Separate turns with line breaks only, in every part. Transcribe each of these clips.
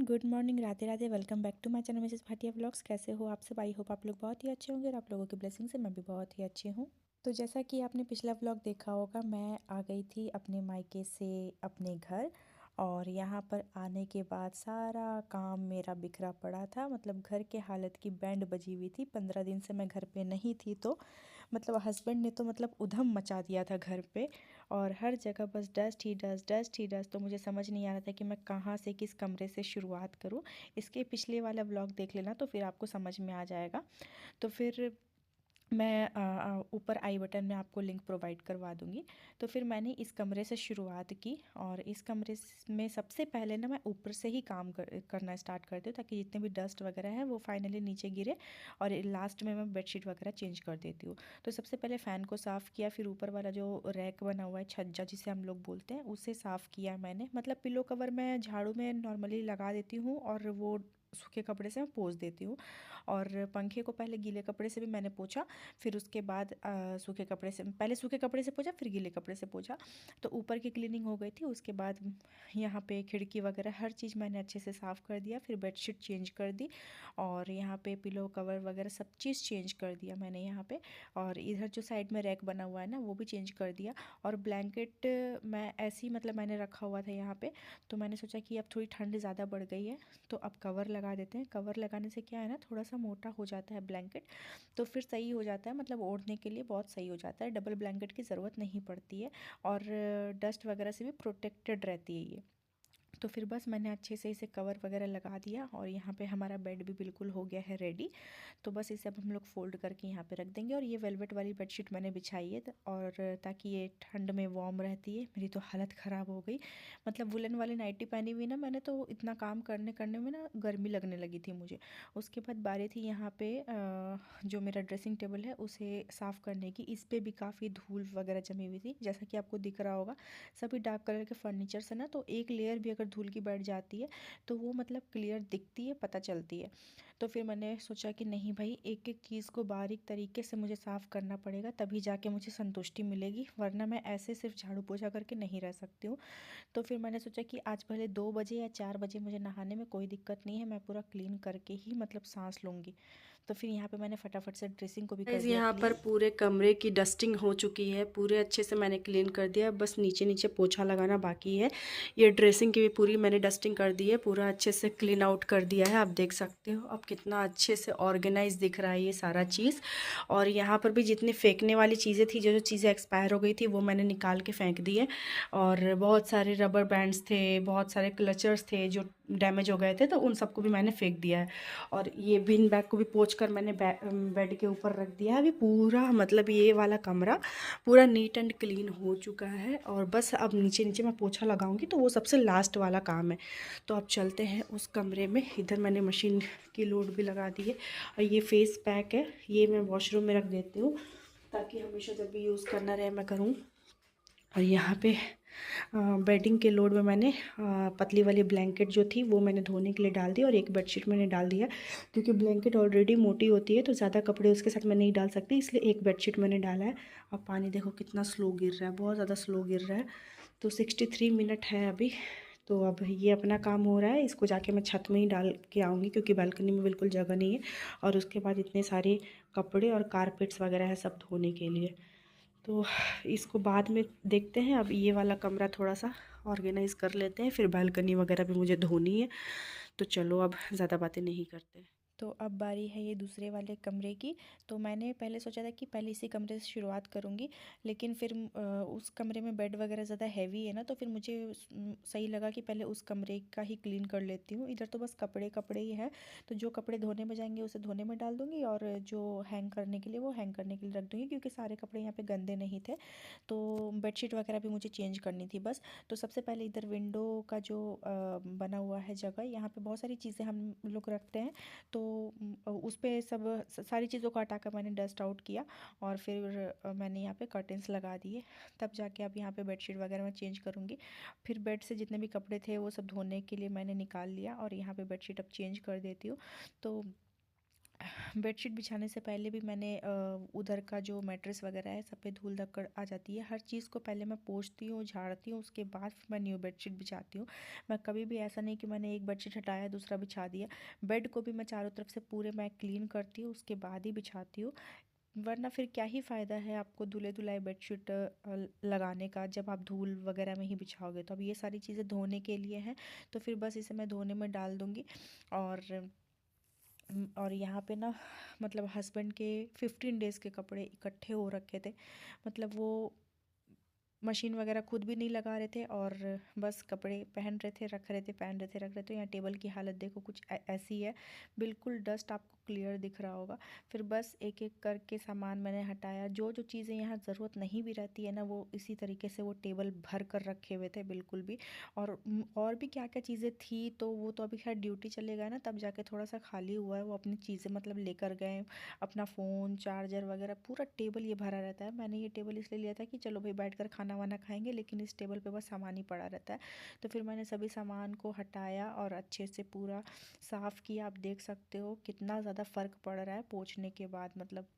Good morning, Radhe Radhe. Welcome back to my channel Mrs Bhatia vlogs. कैसे हो आप सब? आई होप आप लोग बहुत ही अच्छे होंगे और आप लोगों की ब्लेसिंग से मैं भी बहुत ही अच्छी हूँ। तो जैसा कि आपने पिछला व्लॉग देखा होगा, मैं आ गई थी अपने मायके से अपने घर। और यहाँ पर आने के बाद सारा काम मेरा बिखरा पड़ा था। मतलब घर के हालत की बैंड बजी हुई थी। 15 दिन से मैं घर पे नहीं थी, तो मतलब हस्बैंड ने तो मतलब उधम मचा दिया था घर पे। और हर जगह बस डस्ट ही डस्ट, डस्ट ही डस्ट। तो मुझे समझ नहीं आ रहा था कि मैं कहाँ से, किस कमरे से शुरुआत करूँ। इसके पिछले वाला व्लॉग देख लेना तो फिर आपको समझ में आ जाएगा। तो फिर मैं ऊपर आई बटन में आपको लिंक प्रोवाइड करवा दूँगी। तो फिर मैंने इस कमरे से शुरुआत की, और इस कमरे में सबसे पहले ना मैं ऊपर से ही काम करना स्टार्ट करती हूँ, ताकि जितने भी डस्ट वगैरह है वो फाइनली नीचे गिरे। और लास्ट में मैं बेडशीट वगैरह चेंज कर देती हूँ। तो सबसे पहले फ़ैन को साफ़ किया, फिर ऊपर वाला जो रैक बना हुआ है, छज्जा जिसे हम लोग बोलते हैं, उसे साफ़ किया मैंने। मतलब पिलो कवर मैं झाड़ू में नॉर्मली लगा देती हूँ और वो सूखे कपड़े से मैं पोंछ देती हूँ। और पंखे को पहले गीले कपड़े से भी मैंने पोंछा, फिर उसके बाद सूखे कपड़े से, पहले सूखे कपड़े से पोंछा फिर गीले कपड़े से पोंछा। तो ऊपर की क्लीनिंग हो गई थी। उसके बाद यहाँ पे खिड़की वगैरह हर चीज़ मैंने अच्छे से साफ़ कर दिया। फिर बेडशीट चेंज कर दी, और यहाँ पे पिलो कवर वगैरह सब चीज़ चेंज कर दिया मैंने यहाँ पे। और इधर जो साइड में रैक बना हुआ है ना, वो भी चेंज कर दिया। और ब्लैंकेट मैं ऐसे ही मतलब मैंने रखा हुआ था यहाँ पे। तो मैंने सोचा कि अब थोड़ी ठंड ज़्यादा बढ़ गई है, तो अब कवर लगा देते हैं। कवर लगाने से क्या है ना, थोड़ा सा मोटा हो जाता है ब्लैंकेट, तो फिर सही हो जाता है। मतलब ओढ़ने के लिए बहुत सही हो जाता है, डबल ब्लैंकेट की ज़रूरत नहीं पड़ती है। और डस्ट वगैरह से भी प्रोटेक्टेड रहती है ये। तो फिर बस मैंने अच्छे से इसे कवर वगैरह लगा दिया, और यहाँ पे हमारा बेड भी बिल्कुल हो गया है रेडी। तो बस इसे अब हम लोग फ़ोल्ड करके यहाँ पे रख देंगे। और ये वेलवेट वाली बेडशीट मैंने बिछाई है, और ताकि ये ठंड में वार्म रहती है। मेरी तो हालत ख़राब हो गई। मतलब वुलन वाली नाइटी पहनी हुई ना मैंने, तो इतना काम करने करने में ना गर्मी लगने लगी थी मुझे। उसके बाद बारी थी यहाँ पे जो मेरा ड्रेसिंग टेबल है उसे साफ़ करने की। इस पर भी काफ़ी धूल वगैरह जमी हुई थी, जैसा कि आपको दिख रहा होगा। सभी डार्क कलर के फर्नीचर्स है ना, तो एक लेयर भी अगर धूल की बैठ जाती है तो वो मतलब क्लियर दिखती है, पता चलती है। तो फिर मैंने सोचा कि नहीं भाई, एक एक चीज़ को बारीक तरीके से मुझे साफ़ करना पड़ेगा, तभी जाके मुझे संतुष्टि मिलेगी, वरना मैं ऐसे सिर्फ झाड़ू पोछा करके नहीं रह सकती हूँ। तो फिर मैंने सोचा कि आज भले 2 बजे या 4 बजे मुझे नहाने में कोई दिक्कत नहीं है, मैं पूरा क्लीन करके ही मतलब सांस लूँगी। तो फिर यहाँ पे मैंने फटाफट से ड्रेसिंग को भी कर
गाइस
दिया
यहाँ पर
क्लीन।
पूरे कमरे की डस्टिंग हो चुकी है, पूरे अच्छे से मैंने क्लीन कर दिया। बस नीचे नीचे पोछा लगाना बाकी है। ये ड्रेसिंग की भी पूरी मैंने डस्टिंग कर दी है, पूरा अच्छे से क्लीन आउट कर दिया है। आप देख सकते हो अब कितना अच्छे से ऑर्गेनाइज दिख रहा है ये सारा चीज़। और यहाँ पर भी जितनी फेंकने वाली चीज़ें थी, जो जो चीज़ें एक्सपायर हो गई थी, वो मैंने निकाल के फेंक दी है। और बहुत सारे रबर बैंड्स थे, बहुत सारे क्लचर्स थे जो डैमेज हो गए थे, तो उन सबको भी मैंने फेंक दिया है। और ये बिन बैग को भी पोंछ कर मैंने बेड के ऊपर रख दिया है। अभी पूरा मतलब ये वाला कमरा पूरा नीट एंड क्लीन हो चुका है। और बस अब नीचे नीचे मैं पोछा लगाऊंगी, तो वो सबसे लास्ट वाला काम है। तो अब चलते हैं उस कमरे में। इधर मैंने मशीन की लोड भी लगा दी है। और ये फेस पैक है, ये मैं वॉशरूम में रख देती हूँ, ताकि हमेशा जब भी यूज़ करना रहे मैं करूँ। और यहाँ पे बेडिंग के लोड में मैंने पतली वाली ब्लैंकेट जो थी वो मैंने धोने के लिए डाल दी, और एक बेडशीट मैंने डाल दिया, क्योंकि ब्लैंकेट ऑलरेडी मोटी होती है तो ज़्यादा कपड़े उसके साथ मैं नहीं डाल सकती, इसलिए एक बेडशीट मैंने डाला है। अब पानी देखो कितना स्लो गिर रहा है, बहुत ज़्यादा स्लो गिर रहा है। तो 63 मिनट है अभी। तो अब ये अपना काम हो रहा है, इसको जाके मैं छत में ही डाल के आऊँगी, क्योंकि बालकनी में बिल्कुल जगह नहीं है। और उसके बाद इतने सारे कपड़े और कारपेट्स वगैरह है सब धोने के लिए। तो इसको बाद में देखते हैं। अब ये वाला कमरा थोड़ा सा ऑर्गेनाइज़ कर लेते हैं, फिर बालकनी वगैरह भी मुझे धोनी है। तो चलो अब ज़्यादा बातें नहीं करते।
तो अब बारी है ये दूसरे वाले कमरे की। तो मैंने पहले सोचा था कि पहले इसी कमरे से शुरुआत करूँगी, लेकिन फिर उस कमरे में बेड वगैरह ज़्यादा हैवी है ना, तो फिर मुझे सही लगा कि पहले उस कमरे का ही क्लीन कर लेती हूँ। इधर तो बस कपड़े कपड़े ही है, तो जो कपड़े धोने में जाएंगे उसे धोने में डाल दूँगी, और जो हैंग करने के लिए वो हैंग करने के लिए रख दूँगी, क्योंकि सारे कपड़े यहाँ पे गंदे नहीं थे। तो बेडशीट वगैरह भी मुझे चेंज करनी थी बस। तो सबसे पहले इधर विंडो का जो बना हुआ है जगह, यहाँ पे बहुत सारी चीज़ें हम लोग रखते हैं, तो उस पे सब सारी चीज़ों को हटा कर मैंने डस्ट आउट किया। और फिर मैंने यहाँ पे कर्टेंस लगा दिए। तब जाके अब यहाँ पे बेडशीट वगैरह मैं चेंज करूँगी। फिर बेड से जितने भी कपड़े थे वो सब धोने के लिए मैंने निकाल लिया, और यहाँ पे बेडशीट अब चेंज कर देती हूँ। तो बेडशीट बिछाने से पहले भी मैंने उधर का जो मैट्रेस वगैरह है सब पे धूल धक्कड़ आ जाती है। हर चीज़ को पहले मैं पोंछती हूँ, झाड़ती हूँ, उसके बाद फिर मैं न्यू बेडशीट बिछाती हूँ। मैं कभी भी ऐसा नहीं कि मैंने एक बेडशीट हटाया दूसरा बिछा दिया। बेड को भी मैं चारों तरफ से पूरे मैं क्लीन करती हूँ, उसके बाद ही बिछाती हूँ। वरना फिर क्या ही फ़ायदा है आपको धुले धुलाए बेडशीट लगाने का, जब आप धूल वगैरह में ही बिछाओगे। तो अब ये सारी चीज़ें धोने के लिए हैं, तो फिर बस इसे मैं धोने में डाल दूँगी। और यहाँ पे ना मतलब हस्बैंड के 15 डेज़ के कपड़े इकट्ठे हो रखे थे। मतलब वो मशीन वगैरह खुद भी नहीं लगा रहे थे और बस कपड़े पहन रहे थे, रख रहे थे, पहन रहे थे, रख रहे थे। यहाँ टेबल की हालत देखो कुछ ऐसी है, बिल्कुल डस्ट आपको क्लियर दिख रहा होगा। फिर बस एक एक करके सामान मैंने हटाया। जो जो चीज़ें यहाँ ज़रूरत नहीं भी रहती है ना, वो इसी तरीके से वो टेबल भर कर रखे हुए थे बिल्कुल भी। और भी क्या क्या चीज़ें थी, तो वो तो अभी खैर ड्यूटी चले गए ना, तब जाके थोड़ा सा खाली हुआ है। वो अपनी चीज़ें मतलब लेकर गए, अपना फ़ोन, चार्जर वगैरह, पूरा टेबल ये भरा रहता है। मैंने ये टेबल इसलिए लिया था कि चलो भाई बैठकर खाना वाना खाएंगे, लेकिन इस टेबल पे बस सामान ही पड़ा रहता है। तो फिर मैंने सभी सामान को हटाया और अच्छे से पूरा साफ़ किया। आप देख सकते हो कितना ज़्यादा फ़र्क पड़ रहा है पोंछने के बाद। मतलब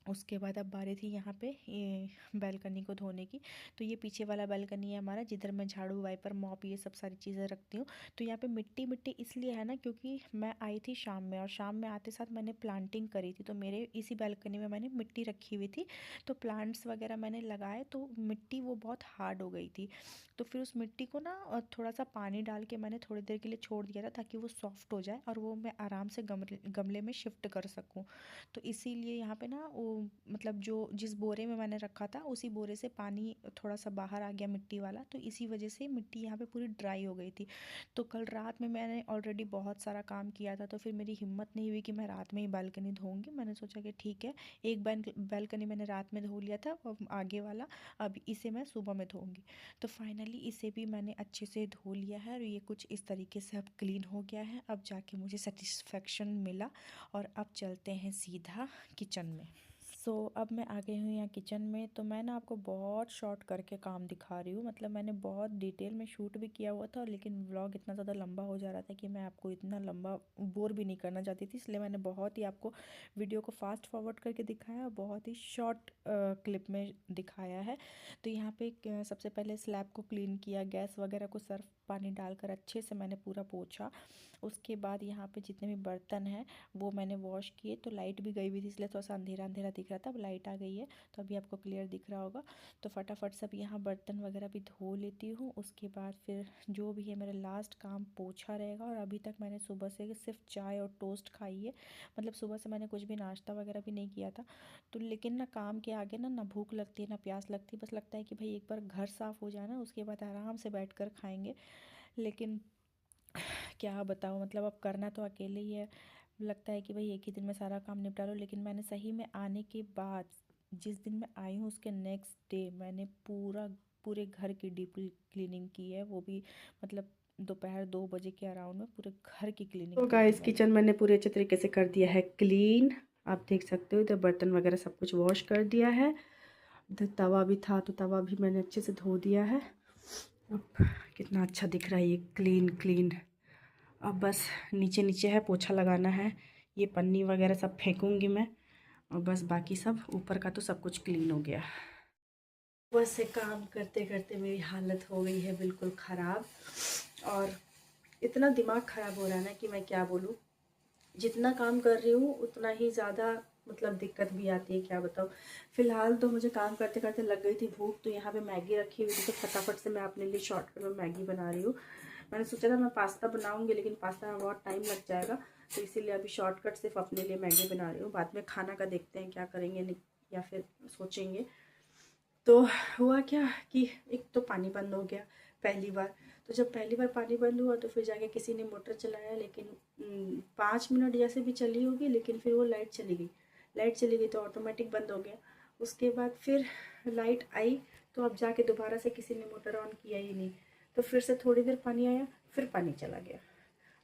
उसके बाद अब बारी थी यहाँ पे ये बालकनी को धोने की। तो ये पीछे वाला बालकनी है हमारा, जिधर मैं झाड़ू, वाइपर, मॉप ये सब सारी चीज़ें रखती हूँ। तो यहाँ पे मिट्टी मिट्टी इसलिए है ना, क्योंकि मैं आई थी शाम में, और शाम में आते साथ मैंने प्लांटिंग करी थी। तो मेरे इसी बालकनी में मैंने मिट्टी रखी हुई थी, तो प्लांट्स वगैरह मैंने लगाए, तो मिट्टी वो बहुत हार्ड हो गई थी। तो फिर उस मिट्टी को ना थोड़ा सा पानी डाल के मैंने थोड़ी देर के लिए छोड़ दिया था, ताकि वो सॉफ्ट हो जाए और वो मैं आराम से गमले में शिफ्ट कर सकूँ। तो इसीलिए यहाँ पे ना वो मतलब जो जिस बोरे में मैंने रखा था, उसी बोरे से पानी थोड़ा सा बाहर आ गया मिट्टी वाला, तो इसी वजह से मिट्टी यहाँ पे पूरी ड्राई हो गई थी। तो कल रात में मैंने ऑलरेडी बहुत सारा काम किया था, तो फिर मेरी हिम्मत नहीं हुई कि मैं रात में ही बालकनी धोऊंगी। मैंने सोचा कि ठीक है, एक बालकनी मैंने रात में धो लिया था, अब आगे वाला अब इसे मैं सुबह में धोऊंगी। तो फाइनली इसे भी मैंने अच्छे से धो लिया है, और ये कुछ इस तरीके से अब क्लीन हो गया है। अब जाके मुझे सेटिस्फेक्शन मिला, और अब चलते हैं सीधा किचन में। अब मैं आ गई हूँ यहाँ किचन में। तो मैं ना आपको बहुत शॉर्ट करके काम दिखा रही हूँ। मतलब मैंने बहुत डिटेल में शूट भी किया हुआ था, लेकिन व्लॉग इतना ज़्यादा लंबा हो जा रहा था कि मैं आपको इतना लंबा बोर भी नहीं करना चाहती थी। इसलिए मैंने बहुत ही आपको वीडियो को फास्ट फॉरवर्ड करके दिखाया, और बहुत ही शॉर्ट क्लिप में दिखाया है। तो यहाँ पे सबसे पहले स्लैब को क्लीन किया, गैस वगैरह को सर्फ पानी डालकर अच्छे से मैंने पूरा पोंछा। उसके बाद यहाँ पे जितने भी बर्तन हैं वो मैंने वॉश किए। तो लाइट भी गई हुई थी, इसलिए थोड़ा सा अंधेरा अंधेरा दिख रहा था। अब लाइट आ गई है, तो अभी आपको क्लियर दिख रहा होगा। तो फटाफट सब यहाँ बर्तन वगैरह भी धो लेती हूँ। उसके बाद फिर जो भी है मेरा लास्ट काम पोछा रहेगा। और अभी तक मैंने सुबह से सिर्फ चाय और टोस्ट खाई है। मतलब सुबह से मैंने कुछ भी नाश्ता वगैरह भी नहीं किया था। तो लेकिन ना काम के आगे ना ना भूख लगती है ना प्यास लगती है। बस लगता है कि भाई एक बार घर साफ़ हो जाए ना, उसके बाद आराम से बैठ कर खाएँगे। लेकिन क्या बताऊँ, मतलब अब करना तो अकेले ही है। लगता है कि भाई एक ही दिन में सारा काम निपटा लो, लेकिन मैंने सही में आने के बाद, जिस दिन मैं आई हूँ उसके नेक्स्ट डे मैंने पूरे घर की डीप क्लीनिंग की है। वो भी मतलब दोपहर 2 बजे के अराउंड में पूरे घर की क्लीनिंग
तो
कर दी
गाइस
मैंने।
किचन मैंने पूरे अच्छे तरीके से कर दिया है क्लीन। आप देख सकते हो इधर बर्तन वगैरह सब कुछ वॉश कर दिया है। इधर तवा भी था, तो तवा भी मैंने अच्छे से धो दिया है। अब कितना अच्छा दिख रहा है ये क्लीन क्लीन। अब बस नीचे नीचे है, पोछा लगाना है। ये पन्नी वगैरह सब फेंकूंगी मैं, और बस बाकी सब ऊपर का तो सब कुछ क्लीन हो गया। बस से काम करते करते मेरी हालत हो गई है बिल्कुल ख़राब, और इतना दिमाग ख़राब हो रहा है ना कि मैं क्या बोलूँ। जितना काम कर रही हूँ उतना ही ज़्यादा मतलब दिक्कत भी आती है, क्या बताऊँ। फ़िलहाल तो मुझे काम करते करते लग गई थी भूख, तो यहाँ पे मैगी रखी हुई थी, तो फटाफट से मैं अपने लिए शॉर्टकट में मैगी बना रही हूँ। मैंने सोचा था मैं पास्ता बनाऊँगी, लेकिन पास्ता में बहुत टाइम लग जाएगा, तो इसीलिए अभी शॉर्टकट सिर्फ अपने लिए मैगी बना रही हूँ। बाद में खाना का देखते हैं क्या करेंगे, या फिर सोचेंगे। तो हुआ क्या कि एक तो पानी बंद हो गया पहली बार। तो जब पहली बार पानी बंद हुआ, तो फिर जाके किसी ने मोटर चलाया, लेकिन 5 मिनट जैसे भी चली होगी, लेकिन फिर वो लाइट चली गई। लाइट चली गई तो ऑटोमेटिक बंद हो गया। उसके बाद फिर लाइट आई, तो अब जाके दोबारा से किसी ने मोटर ऑन किया ही नहीं। तो फिर से थोड़ी देर पानी आया, फिर पानी चला गया।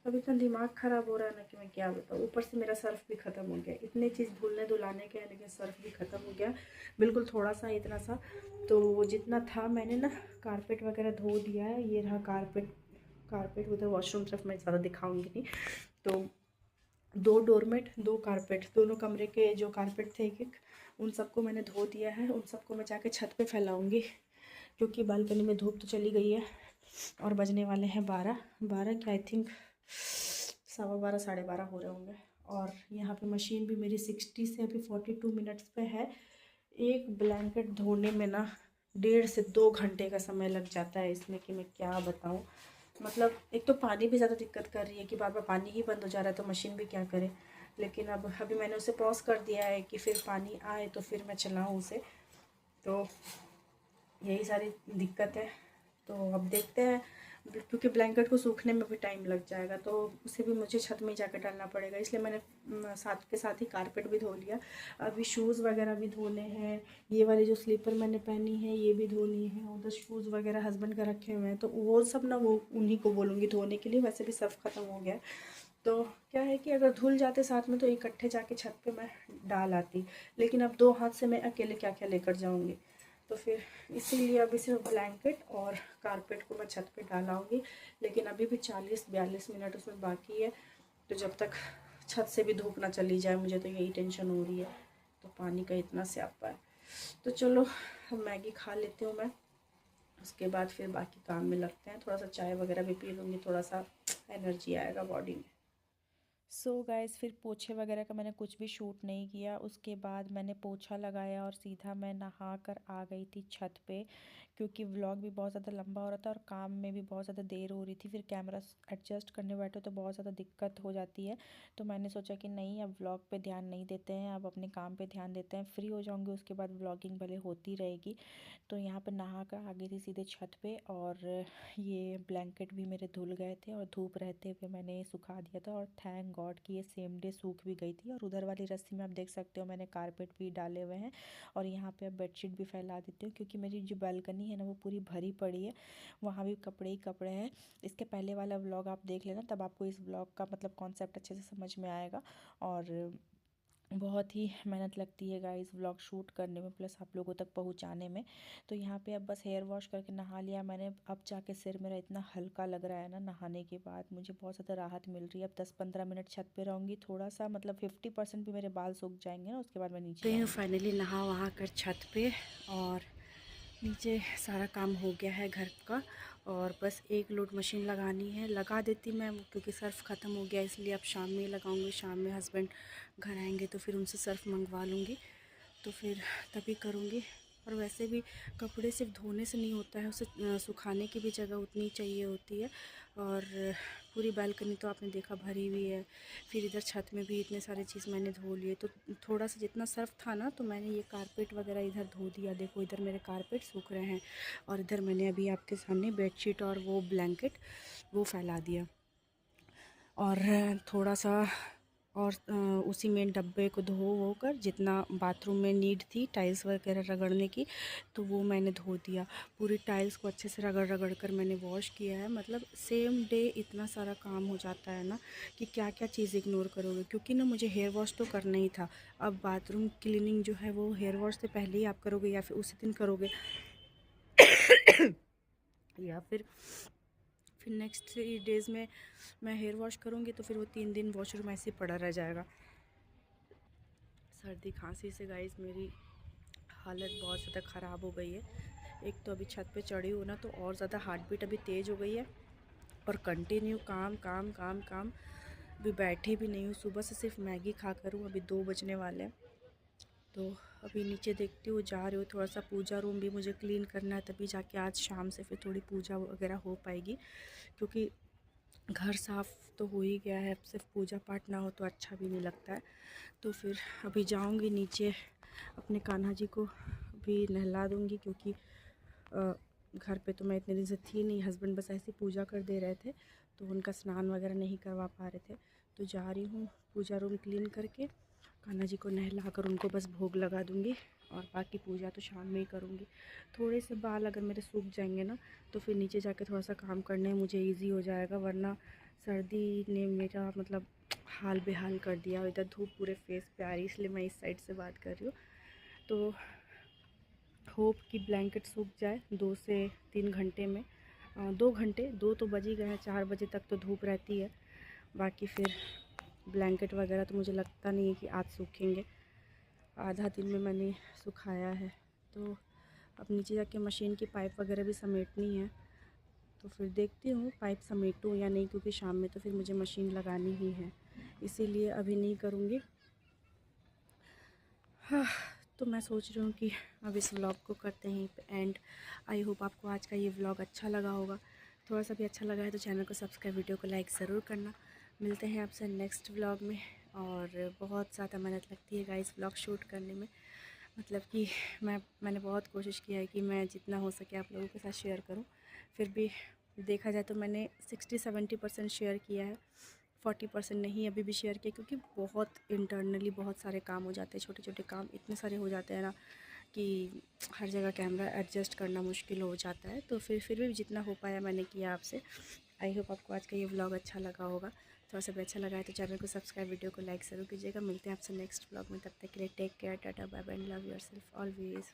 अब इतना दिमाग ख़राब हो रहा है ना कि मैं क्या बताऊँ। ऊपर से मेरा सर्फ़ भी ख़त्म हो गया। इतनी चीज़ धुलने धुलाने के हैं, लेकिन सर्फ़ भी ख़त्म हो गया बिल्कुल, थोड़ा सा इतना सा। तो वो जितना था मैंने ना कारपेट वगैरह धो दिया है। ये रहा कारपेट। कारपेट उधर वॉशरूम तरफ मैं ज़्यादा दिखाऊंगी नहीं। तो 2 डोरमेट, 2 कारपेट, दोनों कमरे के जो कारपेट थे एक एक, उन सबको मैंने धो दिया है। उन सबको मैं जाके छत पे फैलाऊंगी, क्योंकि बालकनी में धूप तो चली गई है। और बजने वाले हैं 12 क्या, आई थिंक 12:15 12:30 हो रहे होंगे। और यहाँ पे मशीन भी मेरी 60 से अभी 42 मिनट्स पे है। एक ब्लैंकेट धोने में ना 1.5 से 2 घंटे का समय लग जाता है इसमें, कि मैं क्या बताऊँ। मतलब एक तो पानी भी ज़्यादा दिक्कत कर रही है कि बार बार पानी ही बंद हो जा रहा है, तो मशीन भी क्या करे। लेकिन अब अभी मैंने उसे पॉज कर दिया है कि फिर पानी आए तो फिर मैं चलाऊँ उसे। तो यही सारी दिक्कत है। तो अब देखते हैं, क्योंकि ब्लैंकेट को सूखने में भी टाइम लग जाएगा, तो उसे भी मुझे छत में ही जाकर डालना पड़ेगा। इसलिए मैंने साथ के साथ ही कारपेट भी धो लिया। अभी शूज़ वगैरह भी धोने हैं। ये वाली जो स्लीपर मैंने पहनी है ये भी धोनी है। उधर शूज़ वगैरह हस्बैंड का रखे हुए हैं, तो वो सब ना वो उन्हीं को बोलूँगी धोने के लिए। वैसे भी सर्फ ख़त्म हो गया है। तो क्या है कि अगर धुल जाते साथ में तो इकट्ठे जाके छत पे मैं डाल आती। लेकिन अब 2 हाथ से मैं अकेले क्या क्या लेकर जाऊँगी। तो फिर इसीलिए अभी सिर्फ ब्लैंकेट और कारपेट को मैं छत पे डालाऊँगी। लेकिन अभी भी 40-42 मिनट उसमें बाकी है। तो जब तक छत से भी धूप ना चली जाए, मुझे तो यही टेंशन हो रही है। तो पानी का इतना स्यापा है। तो चलो अब मैगी खा लेती हूँ मैं, उसके बाद फिर बाकी काम में लगते हैं। थोड़ा सा चाय वगैरह भी पी लूँगी, थोड़ा सा एनर्जी आएगा बॉडी में।
सो गाइस, फिर पोछे वगैरह का मैंने कुछ भी शूट नहीं किया। उसके बाद मैंने पोछा लगाया और सीधा मैं नहा कर आ गई थी छत पे, क्योंकि व्लॉग भी बहुत ज़्यादा लंबा हो रहा था और काम में भी बहुत ज़्यादा देर हो रही थी। फिर कैमरा एडजस्ट करने बैठो तो बहुत ज़्यादा दिक्कत हो जाती है। तो मैंने सोचा कि नहीं, अब व्लॉग पे ध्यान नहीं देते हैं, अब अपने काम पे ध्यान देते हैं। फ्री हो जाऊँगी उसके बाद व्लॉगिंग भले होती रहेगी। तो यहाँ पर नहा कर आ गई थी सीधे छत पे। और ये ब्लैंकेट भी मेरे धुल गए थे और धूप रहते हुए मैंने सुखा दिया था, और थैंक गॉड कि ये सेम डे सूख भी गई थी। और उधर वाली रस्सी में आप देख सकते हो मैंने कारपेट भी डाले हुए हैं। और यहाँ पे अब बेडशीट भी फैला देती हूँ, क्योंकि मेरी जो बालकनी है ना वो पूरी भरी पड़ी है। वहाँ भी कपड़े ही कपड़े हैं। इसके पहले वाला व्लॉग आप देख लेना, तब आपको इस व्लॉग का मतलब कॉन्सेप्ट अच्छे से समझ में आएगा। और बहुत ही मेहनत लगती है गाइस व्लॉग शूट करने में, प्लस आप लोगों तक पहुंचाने में। तो यहाँ पे अब बस हेयर वॉश करके नहा लिया मैंने। अब जाके सिर मेरा इतना हल्का लग रहा है ना, नहाने के बाद मुझे बहुत ज़्यादा राहत मिल रही है। अब 10-15 मिनट छत पे रहूँगी, थोड़ा सा मतलब 50% भी मेरे बाल सूख जाएंगे ना, उसके बाद मैं नीचे
गई हूँ
आऊँगी।
फाइनली नहा वहा कर छत पे, और नीचे सारा काम हो गया है घर का। और बस एक लोड मशीन लगानी है, लगा देती मैं, क्योंकि सर्फ़ ख़त्म हो गया, इसलिए अब शाम में ही लगाऊंगी। शाम में हस्बैंड घर आएंगे तो फिर उनसे सर्फ़ मंगवा लूँगी, तो फिर तभी करूँगी। और वैसे भी कपड़े सिर्फ धोने से नहीं होता है, उसे सुखाने की भी जगह उतनी चाहिए होती है। और पूरी बालकनी तो आपने देखा भरी हुई है। फिर इधर छत में भी इतने सारे चीज़ मैंने धो लिए, तो थोड़ा सा जितना सर्फ था ना, तो मैंने ये कारपेट वगैरह इधर धो दिया। देखो इधर मेरे कारपेट सूख रहे हैं, और इधर मैंने अभी आपके सामने बेडशीट और वो ब्लैंकेट वो फैला दिया। और थोड़ा सा और उसी में डब्बे को धो वो कर, जितना बाथरूम में नीड थी टाइल्स वगैरह रगड़ने की, तो वो मैंने धो दिया। पूरी टाइल्स को अच्छे से रगड़ रगड़ कर मैंने वॉश किया है। मतलब सेम डे इतना सारा काम हो जाता है ना, कि क्या क्या चीज़ इग्नोर करोगे। क्योंकि ना मुझे हेयर वॉश तो करना ही था। अब बाथरूम क्लीनिंग जो है वो हेयर वॉश से पहले ही आप करोगे, या फिर उसी दिन करोगे या फिर नेक्स्ट 3 डेज़ में मैं हेयर वॉश करूँगी, तो फिर वो 3 दिन वॉशरूम ऐसे ही पड़ा रह जाएगा। सर्दी खांसी से गाइस मेरी हालत बहुत ज़्यादा ख़राब हो गई है। एक तो अभी छत पे चढ़ी हूँ ना, तो और ज़्यादा हार्ट बीट अभी तेज़ हो गई है। और कंटिन्यू काम काम काम काम, अभी बैठी भी नहीं हूँ। सुबह से सिर्फ मैगी खा कर हूँ। अभी 2 बजने वाले हैं। तो अभी नीचे देखती हूँ, जा रही हूँ। थोड़ा सा पूजा रूम भी मुझे क्लीन करना है, तभी जाके आज शाम से फिर थोड़ी पूजा वगैरह हो पाएगी। क्योंकि घर साफ़ तो हो ही गया है, अब सिर्फ पूजा पाठ ना हो तो अच्छा भी नहीं लगता है। तो फिर अभी जाऊंगी नीचे, अपने कान्हा जी को भी नहला दूंगी, क्योंकि घर पे तो मैं इतने दिन से थी नहीं। हस्बैंड बस ऐसी पूजा कर दे रहे थे, तो उनका स्नान वगैरह नहीं करवा पा रहे थे। तो जा रही हूँ पूजा रूम क्लीन करके, कान्हा जी को नहला कर उनको बस भोग लगा दूँगी। और बाकी पूजा तो शाम में ही करूँगी। थोड़े से बाल अगर मेरे सूख जाएंगे ना, तो फिर नीचे जाके थोड़ा सा काम करने में मुझे ईजी हो जाएगा। वरना सर्दी ने मेरा मतलब हाल बेहाल कर दिया। और इधर धूप पूरे फेस पे आ रही, इसलिए मैं इस साइड से बात कर रही हूँ। तो होप कि ब्लैंकेट सूख जाए 2 से 3 घंटे में। 2 घंटे, 2 तो बज ही गए हैं, 4 बजे तक तो धूप रहती है। बाकी फिर ब्लैंकेट वगैरह तो मुझे लगता नहीं है कि आज सूखेंगे। आधा दिन में मैंने सुखाया है। तो अब नीचे जाके मशीन की पाइप वगैरह भी समेटनी है, तो फिर देखती हूँ पाइप समेटूँ या नहीं, क्योंकि शाम में तो फिर मुझे मशीन लगानी ही है, इसीलिए अभी नहीं करूँगी। हाँ, तो मैं सोच रही हूँ कि अब इस व्लॉग को करते हैं एंड। आई होप आपको आज का ये व्लॉग अच्छा लगा होगा। थोड़ा सा भी अच्छा लगा है तो चैनल को सब्सक्राइब, वीडियो को लाइक ज़रूर करना। मिलते हैं आपसे नेक्स्ट व्लॉग में। और बहुत ज़्यादा मेहनत लगती है गाइस व्लॉग शूट करने में, मतलब कि मैंने बहुत कोशिश किया है कि मैं जितना हो सके आप लोगों के साथ शेयर करूं। फिर भी देखा जाए तो मैंने 60-70% शेयर किया है, 40% नहीं अभी भी शेयर किया, क्योंकि बहुत इंटरनली बहुत सारे काम हो जाते हैं, छोटे छोटे काम इतने सारे हो जाते हैं ना कि हर जगह कैमरा एडजस्ट करना मुश्किल हो जाता है। तो फिर भी जितना हो पाया मैंने किया आपसे। आई होप आपको आज का ये व्लॉग अच्छा लगा होगा। थोड़ा सा भी अच्छा लगा है तो चैनल को सब्सक्राइब, वीडियो को लाइक ज़रूर कीजिएगा। मिलते हैं आपसे नेक्स्ट व्लॉग में, तब तक के लिए take care, tata bye bye, love yourself always.